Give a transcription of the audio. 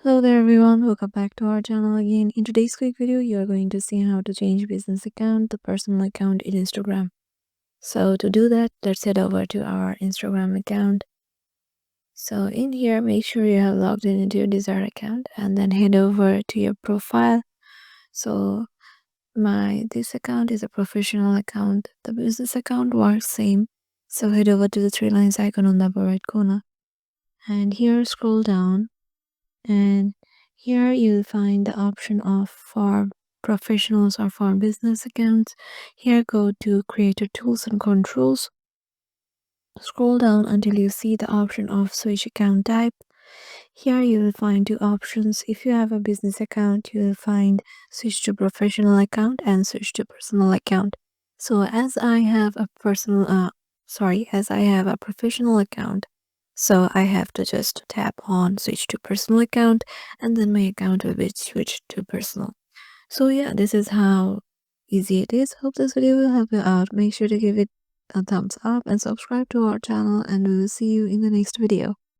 Hello there everyone, welcome back to our channel again. In today's quick video, you are going to see how to change business account to personal account in Instagram. So to do that, let's head over to our Instagram account. So in here, make sure you have logged in into your desired account and then head over to your profile. So this account is a professional account. The business account works same. So head over to the three lines icon on the upper right corner. And here scroll down. And here you'll find the option of for professionals or for business accounts. Here go to creator tools and controls. Scroll down until you see the option of switch account type. Here you will find two options. If you have a business account, you will find switch to professional account and switch to personal account. So as I have a professional account, so I have to just tap on switch to personal account and then my account will be switched to personal. So yeah, this is how easy it is. Hope this video will help you out. Make sure to give it a thumbs up and subscribe to our channel, and we will see you in the next video.